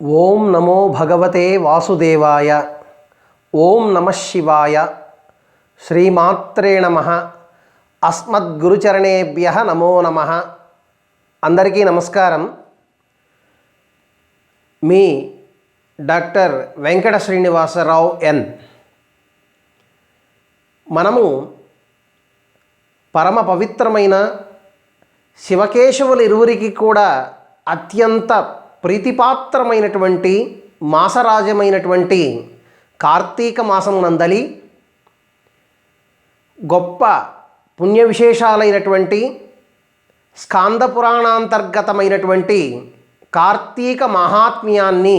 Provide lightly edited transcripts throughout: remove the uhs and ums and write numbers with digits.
ఓం నమో భగవతే వాసుదేవాయ. ఓం నమః శివాయ. శ్రీమాత్రే నమః. అస్మద్గురుచరణేభ్యః నమో నమః. అందరికీ నమస్కారం. మీ డాక్టర్ వెంకట శ్రీనివాసరావు ఎన్. మనము పరమ పవిత్రమైన శివకేశవులు ఇరువురికి కూడా అత్యంత ప్రీతిపాత్రమైనటువంటి మాసరాజమైనటువంటి కార్తీక మాసమునందలి గొప్ప పుణ్య విశేషాలైనటువంటి స్కాంద పురాణాంతర్గతమైనటువంటి కార్తీక మహాత్మ్యాన్ని,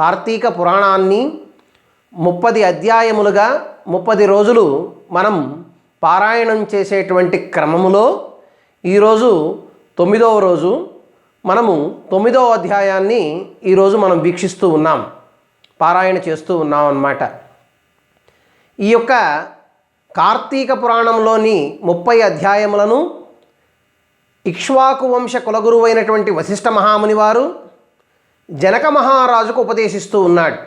కార్తీక పురాణాన్ని 30 అధ్యాయములుగా 30 రోజులు మనం పారాయణం చేసేటువంటి క్రమములో ఈరోజు 9వ రోజు. మనము 9వ అధ్యాయాన్ని ఈరోజు మనం వీక్షిస్తూ ఉన్నాం, పారాయణ చేస్తూ ఉన్నాం అన్నమాట. ఈ యొక్క కార్తీక పురాణంలోని 30 అధ్యాయములను ఇక్ష్వాకు వంశ కులగురువైనటువంటి వశిష్ఠ మహాముని వారు జనక మహారాజుకు ఉపదేశిస్తూ ఉన్నాడు.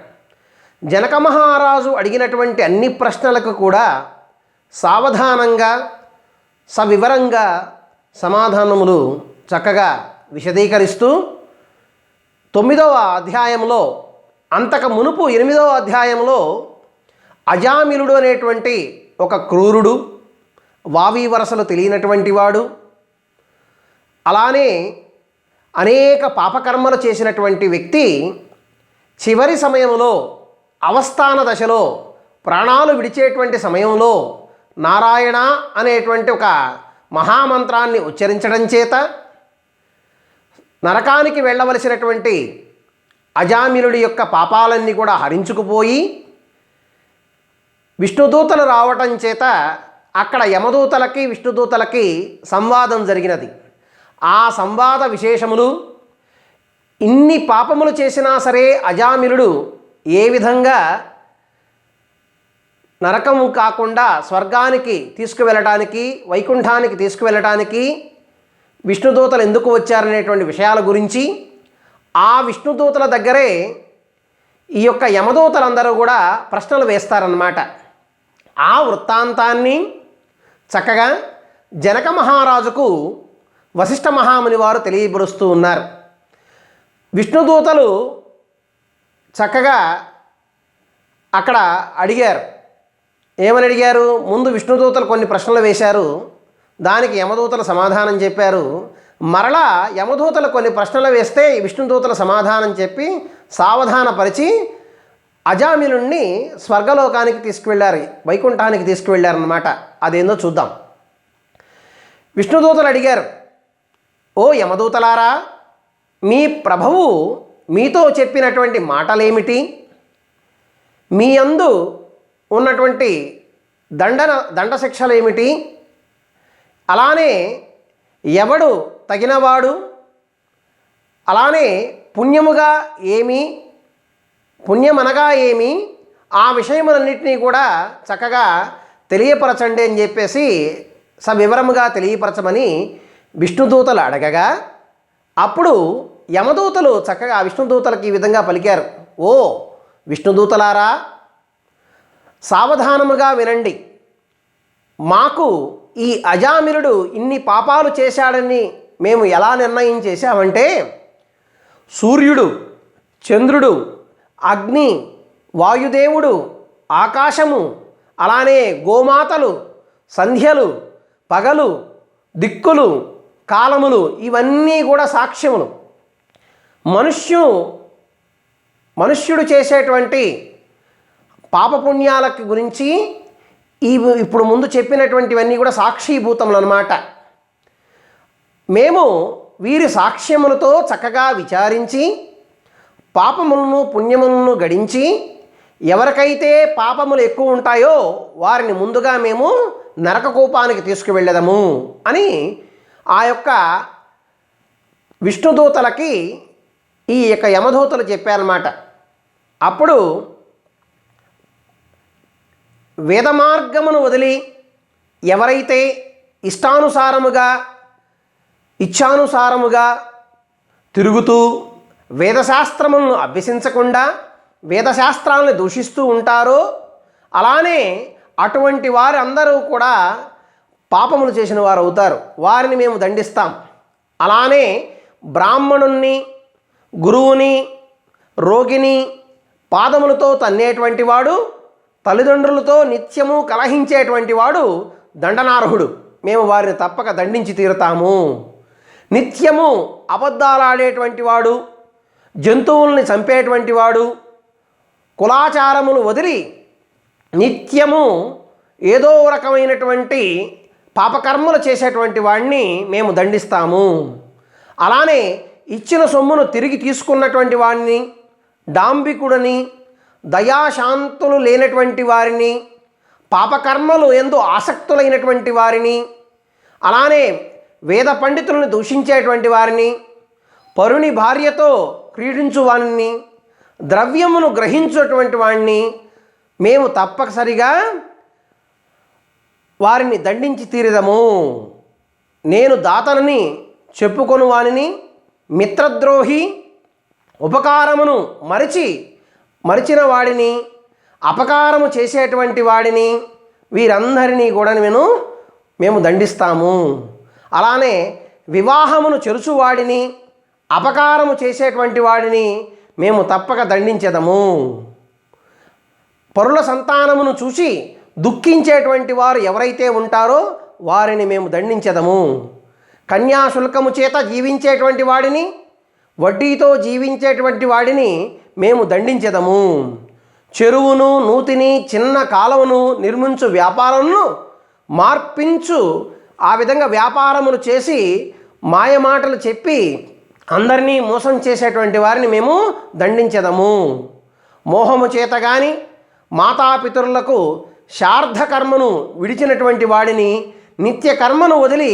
జనక మహారాజు అడిగినటువంటి అన్ని ప్రశ్నలకు కూడా సావధానంగా సవివరంగా సమాధానములు చక్కగా విశదీకరిస్తూ 9వ అధ్యాయంలో, అంతకు మునుపు 8వ అధ్యాయంలో అజామిలుడు అనేటువంటి ఒక క్రూరుడు, వావి వరసలు తెలియనటువంటి వాడు, అలానే అనేక పాపకర్మలు చేసినటువంటి వ్యక్తి చివరి సమయంలో, అవస్థాన దశలో, ప్రాణాలు విడిచేటువంటి సమయంలో నారాయణ అనేటువంటి ఒక మహామంత్రాన్ని ఉచ్చరించడం చేత నరకానికి వెళ్ళవలసినటువంటి అజామిలుడి యొక్క పాపాలన్నీ కూడా హరించుకుపోయి విష్ణుదూతలు రావటం చేత అక్కడ యమదూతలకి విష్ణుదూతలకి సంవాదం జరిగినది. ఆ సంవాద విశేషములు, ఇన్ని పాపములు చేసినా సరే అజామిలుడు ఏ విధంగా నరకము కాకుండా స్వర్గానికి తీసుకువెళ్ళటానికి, వైకుంఠానికి తీసుకువెళ్ళటానికి విష్ణుదూతలు ఎందుకు వచ్చారనేటువంటి విషయాల గురించి, ఆ విష్ణుదూతల దగ్గరే ఈ యొక్క యమదూతలందరూ కూడా ప్రశ్నలు వేస్తారన్నమాట. ఆ వృత్తాంతాన్ని చక్కగా జనక మహారాజుకు వశిష్ఠ మహాముని వారు తెలియపరుస్తూ ఉన్నారు. విష్ణుదూతలు చక్కగా అక్కడ అడిగారు. ఏమని అడిగారు? ముందు విష్ణుదూతలు కొన్ని ప్రశ్నలు వేశారు, దానికి యమదూతలు సమాధానం చెప్పారు. మరలా యమదూతలు కొన్ని ప్రశ్నలు వేస్తే విష్ణుదూతలు సమాధానం చెప్పి సావధానపరిచి అజామిలుణ్ణి స్వర్గలోకానికి తీసుకువెళ్ళారు, వైకుంఠానికి తీసుకువెళ్ళారన్నమాట. అదేందో చూద్దాం. విష్ణుదూతలు అడిగారు, ఓ యమదూతలారా, మీ ప్రభువు మీతో చెప్పినటువంటి మాటలేమిటి? మీ యందు ఉన్నటువంటి దండ శిక్షలేమిటి? అలానే ఎవడు తగినవాడు? అలానే పుణ్యముగా ఏమి, పుణ్యమనగా ఏమి? ఆ విషయములన్నింటినీ కూడా చక్కగా తెలియపరచండి అని చెప్పేసి సవివరముగా తెలియపరచమని విష్ణుదూతలు అడగగా, అప్పుడు యమదూతలు చక్కగా విష్ణుదూతలకు ఈ విధంగా పలికారు, ఓ విష్ణుదూతలారా, సావధానముగా వినండి. మాకు ఈ అజామిలుడు ఇన్ని పాపాలు చేశాడని మేము ఎలా నిర్ణయం చేశామంటే, సూర్యుడు, చంద్రుడు, అగ్ని, వాయుదేవుడు, ఆకాశము, అలానే గోమాతలు, సంధ్యలు, పగలు, దిక్కులు, కాలములు, ఇవన్నీ కూడా సాక్ష్యములు. మనుష్యుడు చేసేటువంటి పాపపుణ్యాల గురించి ఇప్పుడు ముందు చెప్పినటువంటివన్నీ కూడా సాక్షీభూతములు అన్నమాట. మేము వీరి సాక్ష్యములతో చక్కగా విచారించి పాపములను పుణ్యములను గడించి ఎవరికైతే పాపములు ఎక్కువ ఉంటాయో వారిని ముందుగా మేము నరకకూపానికి తీసుకువెళ్ళదము అని ఆ యొక్క విష్ణుదూతలకి ఈ యొక్క యమదూతలు చెప్పారన్నమాట. అప్పుడు వేదమార్గమును వదిలి ఎవరైతే ఇష్టానుసారముగా, ఇచ్ఛానుసారముగా తిరుగుతూ వేదశాస్త్రములను అభ్యసించకుండా వేదశాస్త్రాలను దూషిస్తూ ఉంటారో అలానే అటువంటి వారు అందరూ కూడా పాపములు చేసిన వారు అవుతారు. వారిని మేము దండిస్తాం. అలానే బ్రాహ్మణుణ్ణి, గురువుని, రోగిని పాదములతో తన్నేటువంటి వాడు, తల్లిదండ్రులతో నిత్యము కలహించేటువంటి వాడు దండనార్హుడు. మేము వారిని తప్పక దండించి తీరుతాము. నిత్యము అబద్ధాలాడేటువంటి వాడు, జంతువుల్ని చంపేటువంటి వాడు, కులాచారములు వదిలి నిత్యము ఏదో రకమైనటువంటి పాపకర్మలు చేసేటువంటి వాడిని మేము దండిస్తాము. అలానే ఇచ్చిన సొమ్మును తిరిగి తీసుకున్నటువంటి వాడిని, డాంబికుడిని, దయాశాంతులు లేనటువంటి వారిని, పాపకర్మలు ఎందు ఆసక్తులైనటువంటి వారిని, అలానే వేద పండితులను దూషించేటువంటి వారిని, పరుని భార్యతో క్రీడించు వారిని, ద్రవ్యమును గ్రహించేటువంటి వాడిని మేము తప్పనిసరిగా వారిని దండించి తీరదము. నేను దాతనని చెప్పుకొను వానిని, మిత్రద్రోహి, ఉపకారమును మరిచిన వాడిని, అపకారము చేసేటువంటి వాడిని వీరందరినీ కూడా మేము దండిస్తాము. అలానే వివాహమును చెరుచువాడిని, అపకారము చేసేటువంటి వాడిని మేము తప్పక దండించెదము. పరుల సంతానమును చూసి దుఃఖించేటువంటి వారు ఎవరైతే ఉంటారో వారిని మేము దండించెదము. కన్యాశుల్కము చేత జీవించేటువంటి వాడిని, వడ్డీతో జీవించేటువంటి వాడిని మేము దండించెదము. చెరువును, నూతిని, చిన్న కాలువను నిర్మించు వ్యాపారమును మార్పించు ఆ విధంగా వ్యాపారములు చేసి మాయమాటలు చెప్పి అందరినీ మోసం చేసేటువంటి వారిని మేము దండించెదము. మోహము చేత కానీ మాతాపితరులకు శార్ధకర్మను విడిచినటువంటి వాడిని, నిత్య కర్మను వదిలి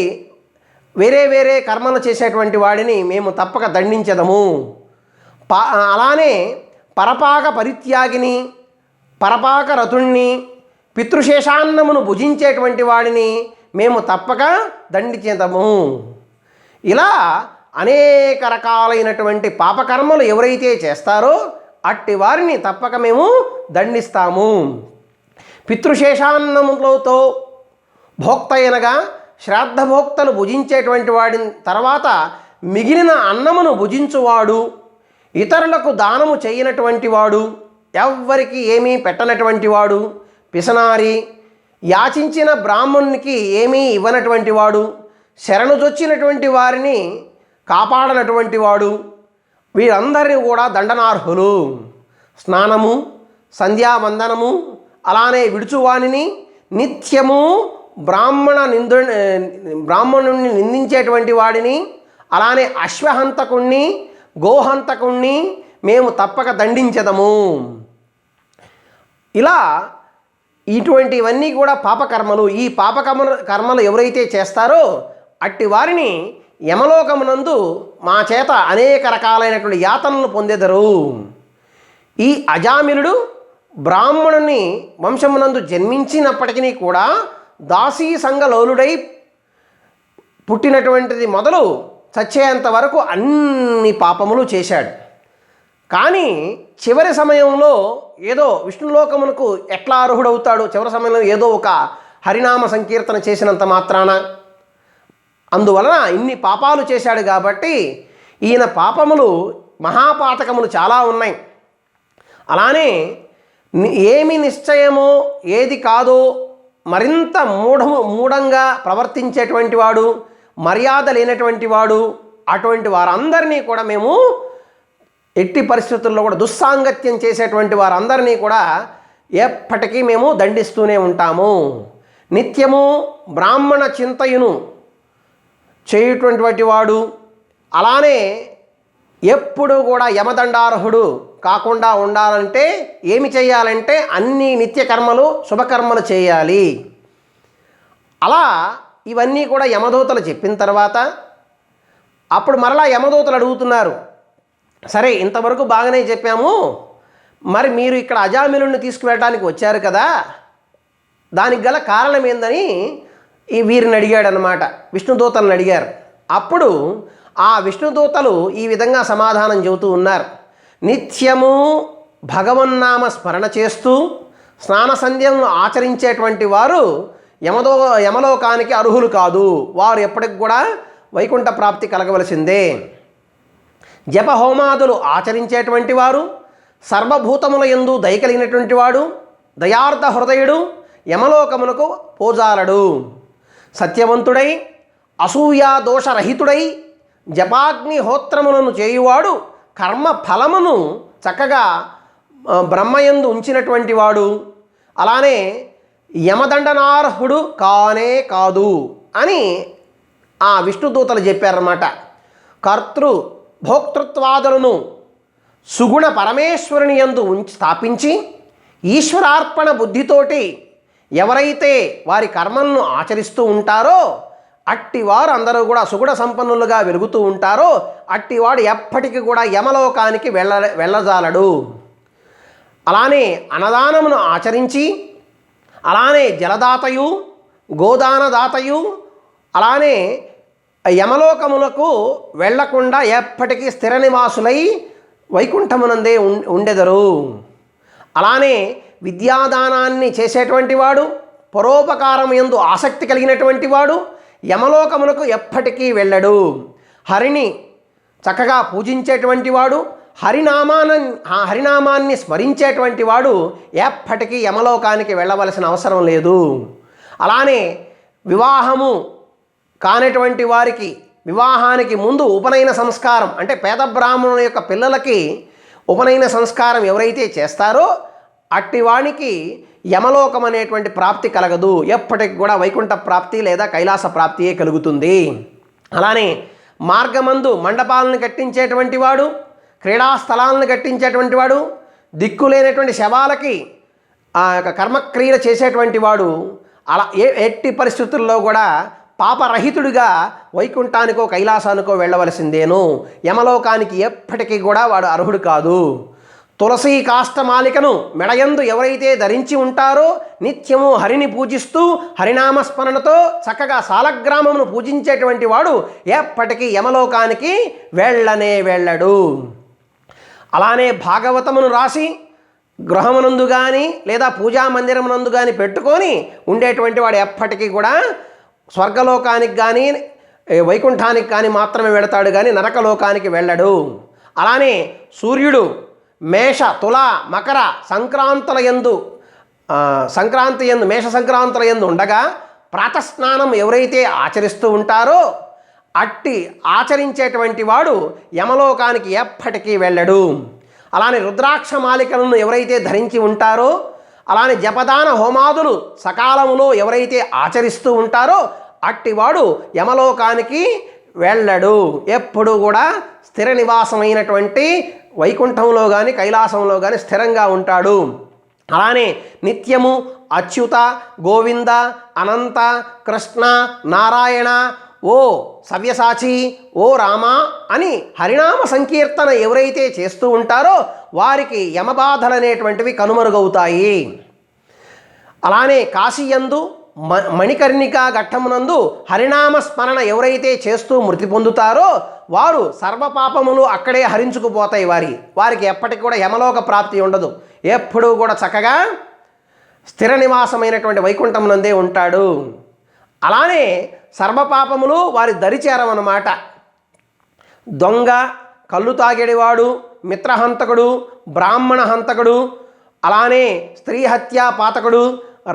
వేరే కర్మలు చేసేటువంటి వాడిని మేము తప్పక దండించెదము. అలానే పరపాక పరిత్యాగిని, పరపాక రతుణ్ణి, పితృశేషాన్నమును భుజించేటువంటి వాడిని మేము తప్పక దండించెదము. ఇలా అనేక రకాలైనటువంటి పాపకర్మలు ఎవరైతే చేస్తారో అట్టి వారిని తప్పక మేము దండిస్తాము. పితృశేషాన్నములతో భోక్త అనగా శ్రాద్ధభోక్తలు భుజించేటువంటి వాడి తర్వాత మిగిలిన అన్నమును భుజించువాడు, ఇతరులకు దానము చేయనటువంటి వాడు, ఎవ్వరికి ఏమీ పెట్టనటువంటి వాడు, పిసనారి, యాచించిన బ్రాహ్మణునికి ఏమీ ఇవ్వనటువంటి వాడు, శరణుజొచ్చినటువంటి వారిని కాపాడనటువంటి వాడు వీరందరినీ కూడా దండనార్హులు. స్నానము, సంధ్యావందనము, అలానే విడుచువానిని, నిత్యము బ్రాహ్మణుణ్ణి నిందించేటువంటి వాడిని, అలానే అశ్వహంతకుణ్ణి, గోహంతకుణ్ణి మేము తప్పక దండించెదము. ఇలా ఇటువంటివన్నీ కూడా పాపకర్మలు. ఈ కర్మలు ఎవరైతే చేస్తారో అట్టి వారిని యమలోకమునందు మా చేత అనేక రకాలైనటువంటి యాతనలు పొందెదరు. ఈ అజామిలుడు బ్రాహ్మణుని వంశమునందు జన్మించినప్పటికీ కూడా దాసీ సంఘలోలుడై పుట్టినటువంటిది మొదలు చచ్చేంత వరకు అన్ని పాపములు చేశాడు. కానీ చివరి సమయంలో ఏదో విష్ణులోకమునకు ఎట్లా అర్హుడవుతాడు? చివరి సమయంలో ఏదో ఒక హరినామ సంకీర్తన చేసినంత మాత్రాన. అందువలన ఇన్ని పాపాలు చేశాడు కాబట్టి ఈయన పాపములు, మహాపాతకములు చాలా ఉన్నాయి. అలానే ఏమి నిశ్చయమో ఏది కాదో మరింత మూఢంగా ప్రవర్తించేటువంటి వాడు, మర్యాద లేనటువంటి వాడు, అటువంటి వారందరినీ కూడా మేము ఎట్టి పరిస్థితుల్లో కూడా దుస్సాంగత్యం చేసేటువంటి వారందరినీ కూడా ఎప్పటికీ మేము దండిస్తూనే ఉంటాము. నిత్యము బ్రాహ్మణ చింతయును చేయుటువంటి వాడు, అలానే ఎప్పుడు కూడా యమదండార్హుడు కాకుండా ఉండాలంటే ఏమి చేయాలంటే అన్ని నిత్యకర్మలు, శుభకర్మలు చేయాలి. అలా ఇవన్నీ కూడా యమదూతలు చెప్పిన తర్వాత అప్పుడు మరలా యమదూతలు అడుగుతున్నారు, సరే ఇంతవరకు బాగానే చెప్పాము, మరి మీరు ఇక్కడ అజామిలుడిని తీసుకువెళ్ళడానికి వచ్చారు కదా, దానికి గల కారణం ఏందని వీరిని అడిగాడు అన్నమాట. విష్ణుదూతలను అడిగారు. అప్పుడు ఆ విష్ణుదూతలు ఈ విధంగా సమాధానం చెబుతూ ఉన్నారు. నిత్యము భగవన్నామ స్మరణ చేస్తూ స్నాన సంధ్యలను ఆచరించేటువంటి వారు యమలోకానికి అర్హులు కాదు. వారు ఎప్పటికి కూడా వైకుంఠ ప్రాప్తి కలగవలసిందే. జపహోమాదులు ఆచరించేటువంటి వారు, సర్వభూతముల యందు దయ కలిగినటువంటి వాడు, దయార్థ హృదయుడు, యమలోకమునకు పోజాలడు. సత్యవంతుడై అసూయా దోషరహితుడై జపాగ్నిహోత్రములను చేయువాడు, కర్మ ఫలమును చక్కగా బ్రహ్మయందు ఉంచినటువంటి వాడు, అలానే యమదండనార్హుడు కానే కాదు అని ఆ విష్ణుదూతలు చెప్పారన్నమాట. కర్తృ భోక్తృత్వాదులను సుగుణ పరమేశ్వరుని యందు స్థాపించి ఈశ్వరార్పణ బుద్ధితోటి ఎవరైతే వారి కర్మలను ఆచరిస్తూ ఉంటారో అట్టివారు అందరూ కూడా సుగుణ సంపన్నులుగా వెలుగుతూ ఉంటారో అట్టివాడు ఎప్పటికీ కూడా యమలోకానికి వెళ్ళజాలడు. అలానే అన్నదానమును ఆచరించి, అలానే జలదాతయు, గోదానదాతయు, అలానే యమలోకములకు వెళ్లకుండా ఎప్పటికీ స్థిర నివాసులై వైకుంఠమునందే ఉండెదరు. అలానే విద్యాదానాన్ని చేసేటువంటి వాడు, పరోపకారం యందు ఆసక్తి కలిగినటువంటి వాడు యమలోకములకు ఎప్పటికీ వెళ్ళడు. హరిని చక్కగా పూజించేటువంటి వాడు, హరినామాన్ని స్మరించేటువంటి వాడు ఎప్పటికీ యమలోకానికి వెళ్ళవలసిన అవసరం లేదు. అలానే వివాహము కానటువంటి వారికి వివాహానికి ముందు ఉపనయన సంస్కారం, అంటే పేద బ్రాహ్మణుల యొక్క పిల్లలకి ఉపనయన సంస్కారం ఎవరైతే చేస్తారో అట్టివానికి యమలోకం అనేటువంటి ప్రాప్తి కలగదు. ఎప్పటికి కూడా వైకుంఠ ప్రాప్తి లేదా కైలాస ప్రాప్తియే కలుగుతుంది. అలానే మార్గమందు మండపాలను కట్టించేటువంటి వాడు, క్రీడాస్థలాలను కట్టించేటువంటి వాడు, దిక్కులేనటువంటి శవాలకి ఆ యొక్క కర్మక్రియలు చేసేటువంటి వాడు అలా ఎట్టి పరిస్థితుల్లో కూడా పాపరహితుడిగా వైకుంఠానికో కైలాసానికో వెళ్ళవలసిందేను. యమలోకానికి ఎప్పటికీ కూడా వాడు అర్హుడు కాదు. తులసీ కాష్టమాలికను మెడయందు ఎవరైతే ధరించి ఉంటారో నిత్యము హరిని పూజిస్తూ హరినామస్మరణతో చక్కగా సాలగ్రామమును పూజించేటువంటి వాడు ఎప్పటికీ యమలోకానికి వెళ్ళడు. అలానే భాగవతమును రాసి గృహమునందు కానీ లేదా పూజా మందిరమునందు కానీ పెట్టుకొని ఉండేటువంటి వాడు ఎప్పటికీ కూడా స్వర్గలోకానికి కానీ వైకుంఠానికి కానీ మాత్రమే వెళతాడు, కానీ నరకలోకానికి వెళ్ళడు. అలానే సూర్యుడు మేష, తుల, మకర సంక్రాంతుల యందు మేష సంక్రాంతుల యందు ఉండగా ప్రాతస్నానం ఎవరైతే ఆచరిస్తూ ఉంటారో అట్టి ఆచరించేటువంటి వాడు యమలోకానికి ఎప్పటికీ వెళ్ళడు. అలానే రుద్రాక్ష మాలికలను ఎవరైతే ధరించి ఉంటారో, అలానే జపదాన హోమాదులు సకాలంలో ఎవరైతే ఆచరిస్తూ ఉంటారో అట్టివాడు యమలోకానికి వెళ్ళడు. ఎప్పుడు కూడా స్థిర నివాసమైనటువంటి వైకుంఠంలో కానీ కైలాసంలో కానీ స్థిరంగా ఉంటాడు. అలానే నిత్యము అచ్యుత, గోవింద, అనంత, కృష్ణ, నారాయణ, ఓ సవ్యసాచి, ఓ రామ అని హరినామ సంకీర్తన ఎవరైతే చేస్తూ ఉంటారో వారికి యమబాధలు అనేటువంటివి కనుమరుగవుతాయి. అలానే కాశీయందు మణికర్ణికా ఘట్టమునందు హరినామ స్మరణ ఎవరైతే చేస్తూ మృతి పొందుతారో వారు సర్వపాపములు అక్కడే హరించుకుపోతాయి. వారికి ఎప్పటికి కూడా యమలోక ప్రాప్తి ఉండదు. ఎప్పుడూ కూడా చక్కగా స్థిర నివాసమైనటువంటి వైకుంఠమునందే ఉంటాడు. అలానే సర్వపాపములు వారి దరిచేరమన్నమాట. దొంగ, కళ్ళు తాగేడివాడు, మిత్రహంతకుడు, బ్రాహ్మణ హంతకుడు, అలానే స్త్రీ హత్యా పాతకుడు,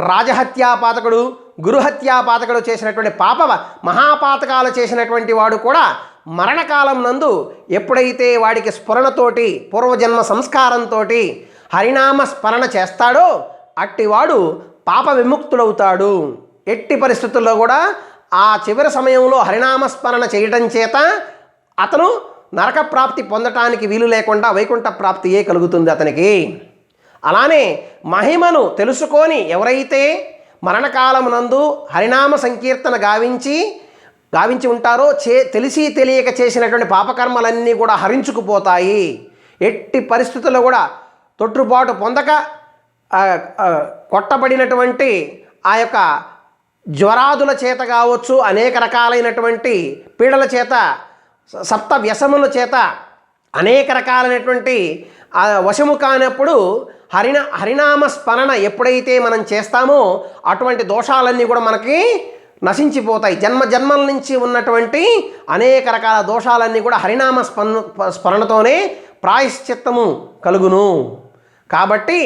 రాజహత్యా పాతకుడు, గురుహత్యా పాతకుడు చేసినటువంటి మహాపాతకాలు చేసినటువంటి వాడు కూడా మరణకాలం నందు ఎప్పుడైతే వాడికి స్ఫురణతోటి పూర్వజన్మ సంస్కారంతో హరినామ స్మరణ చేస్తాడో అట్టివాడు పాప విముక్తుడవుతాడు. ఎట్టి పరిస్థితుల్లో కూడా ఆ చివరి సమయంలో హరినామస్మరణ చేయటం చేత అతను నరక ప్రాప్తి పొందటానికి వీలు లేకుండా వైకుంఠ ప్రాప్తియే కలుగుతుంది అతనికి. అలానే మహిమను తెలుసుకొని ఎవరైతే మరణకాలమునందు హరినామ సంకీర్తన గావించి ఉంటారో తెలిసి తెలియక చేసినటువంటి పాపకర్మలన్నీ కూడా హరించుకుపోతాయి. ఎట్టి పరిస్థితుల్లో కూడా తొట్టుబాటు పొందక కొట్టబడినటువంటి ఆ యొక్క జ్వరాదుల చేత కావచ్చు, అనేక రకాలైనటువంటి పీడల చేత సప్త వ్యసముల చేత అనేక రకాలైనటువంటి వశము కానప్పుడు హరినామ స్మరణ ఎప్పుడైతే మనం చేస్తామో అటువంటి దోషాలన్నీ కూడా మనకి నశించిపోతాయి. జన్మ జన్మల నుంచి ఉన్నటువంటి అనేక రకాల దోషాలన్నీ కూడా హరినామ స్మరణతోనే ప్రాయశ్చిత్తము కలుగును. కాబట్టి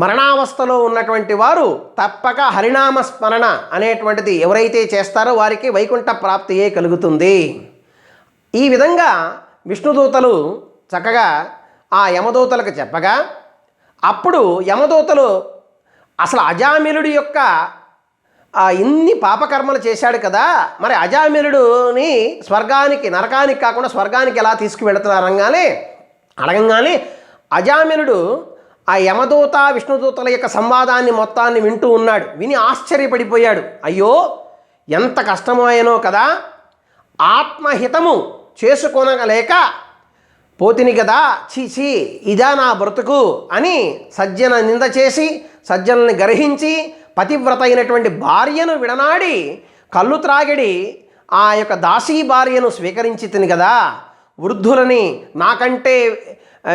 మరణావస్థలో ఉన్నటువంటి వారు తప్పక హరినామ స్మరణ అనేటువంటిది ఎవరైతే చేస్తారో వారికి వైకుంఠ ప్రాప్తియే కలుగుతుంది. ఈ విధంగా విష్ణుదూతలు చక్కగా ఆ యమదూతలకు చెప్పగా అప్పుడు యమదూతలు అసలు అజామిలుడి యొక్క ఇన్ని పాపకర్మలు చేశాడు కదా, మరి అజామిలుడిని స్వర్గానికి నరకానికి కాకుండా స్వర్గానికి ఎలా తీసుకువెళుతున్నారంగానే అడగంగానే అజామిలుడు ఆ యమదూత విష్ణుదూతల యొక్క సంవాదాన్ని మొత్తాన్ని వింటూ ఉన్నాడు. విని ఆశ్చర్యపడిపోయాడు. అయ్యో ఎంత కష్టమోయనో కదా, ఆత్మహితము చేసుకొనలేక పోతిని కదా, చీచి ఇదా నా బ్రతుకు అని సజ్జన నింద చేసి సజ్జనల్ని గర్హించి పతివ్రత అయినటువంటి భార్యను విడనాడి కళ్ళు త్రాగిడి ఆ యొక్క దాసీ భార్యను స్వీకరించి తిని కదా, వృద్ధులని నాకంటే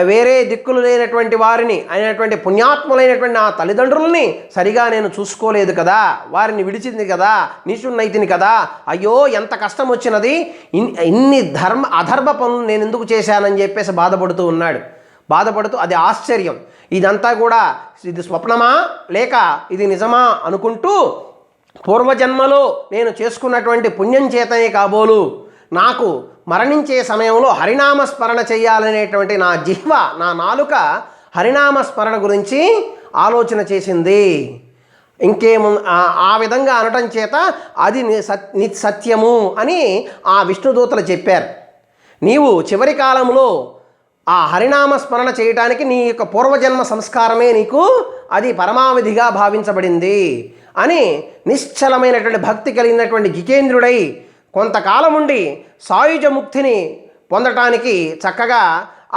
వేరే దిక్కులు లేనటువంటి వారిని అయినటువంటి పుణ్యాత్ములైనటువంటి నా తల్లిదండ్రులని సరిగా నేను చూసుకోలేదు కదా, వారిని విడిచింది కదా, నీచున్నైతిని కదా, అయ్యో ఎంత కష్టం వచ్చినది, ఇన్ని అధర్మ పనులు నేను ఎందుకు చేశానని చెప్పేసి బాధపడుతూ ఉన్నాడు. బాధపడుతూ అది ఆశ్చర్యం, ఇదంతా కూడా ఇది స్వప్నమా లేక ఇది నిజమా అనుకుంటూ పూర్వజన్మలో నేను చేసుకున్నటువంటి పుణ్యం చేతనే కాబోలు నాకు మరణించే సమయంలో హరినామ స్మరణ చేయాలనేటువంటి నా జిహ్వ నా నాలుక హరినామ స్మరణ గురించి ఆలోచన చేసింది. ఇంకేము ఆ విధంగా అనటం చేత అది నిత్సత్యము అని ఆ విష్ణుదూతలు చెప్పారు. నీవు చివరి కాలంలో ఆ హరినామ స్మరణ చేయటానికి నీ యొక్క పూర్వజన్మ సంస్కారమే నీకు అది పరమావధిగా భావించబడింది అని నిశ్చలమైనటువంటి భక్తి కలిగినటువంటి జితేంద్రుడై కొంతకాలం ఉండి సాయుజ ముక్తిని పొందటానికి చక్కగా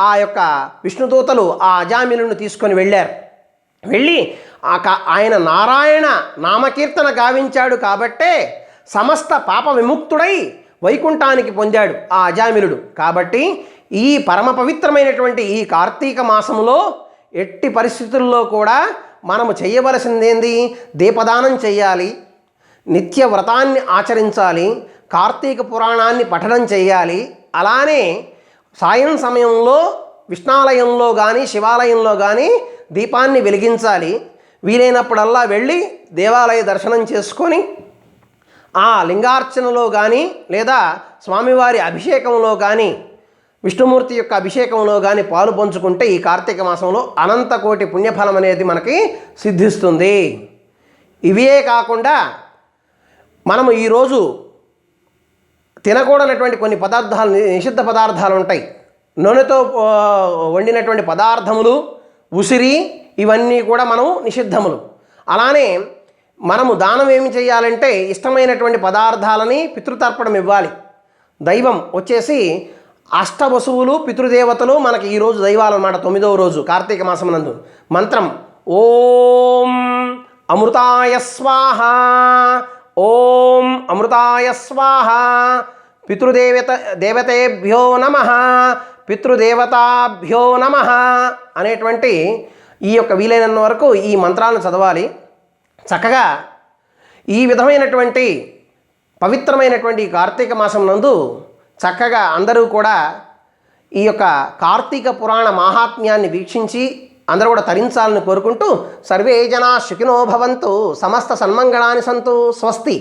ఆ యొక్క విష్ణుదూతలు ఆ అజామిలును తీసుకొని వెళ్ళారు. వెళ్ళి ఆయన నారాయణ నామకీర్తన గావించాడు కాబట్టే సమస్త పాప విముక్తుడై వైకుంఠానికి పొందాడు ఆ అజామిలుడు. కాబట్టి ఈ పరమ పవిత్రమైనటువంటి ఈ కార్తీక మాసంలో ఎట్టి పరిస్థితుల్లో కూడా మనము చేయవలసిందేంది, దీపదానం చేయాలి, నిత్య వ్రతాన్ని ఆచరించాలి, కార్తీక పురాణాన్ని పఠనం చేయాలి. అలానే సాయం సమయంలో విష్ణాలయంలో కానీ శివాలయంలో కానీ దీపాన్ని వెలిగించాలి. వీలైనప్పుడల్లా వెళ్ళి దేవాలయ దర్శనం చేసుకొని ఆ లింగార్చనలో కానీ లేదా స్వామివారి అభిషేకంలో కానీ విష్ణుమూర్తి యొక్క అభిషేకంలో కానీ పాలు పంచుకుంటే ఈ కార్తీక మాసంలో అనంతకోటి పుణ్యఫలం అనేది మనకి సిద్ధిస్తుంది. ఇవే కాకుండా మనము ఈరోజు తినకూడనటువంటి కొన్ని పదార్థాలు నిషిద్ధ పదార్థాలు ఉంటాయి. నూనెతో వండినటువంటి పదార్థములు, ఉసిరి ఇవన్నీ కూడా మనం నిషిద్ధములు. అలానే మనము దానం ఏమి చేయాలంటే ఇష్టమైనటువంటి పదార్థాలని పితృతర్పణం ఇవ్వాలి. దైవం వచ్చేసి అష్టవసువులు పితృదేవతలు మనకి ఈరోజు దైవాలు అన్నమాట. 9వ రోజు కార్తీక మాసం నందు మంత్రం ఓం అమృతాయ స్వాహ, ఓం అమృతాయ స్వాహ, దేవతేభ్యో నమః, పితృదేవతాభ్యో నమః అనేటువంటి ఈ యొక్క వీలైనంత వరకు ఈ మంత్రాలను చదవాలి. చక్కగా ఈ విధమైనటువంటి పవిత్రమైనటువంటి కార్తీక మాసం నందు చక్కగా అందరూ కూడా ఈ యొక్క కార్తీక పురాణ మాహాత్మ్యాన్ని వీక్షించి అందరూ కూడా తరించాలని కోరుకుంటూ సర్వే జనా సుఖినో భవంతు, సమస్త సన్మంగళాని సంతు, స్వస్తి.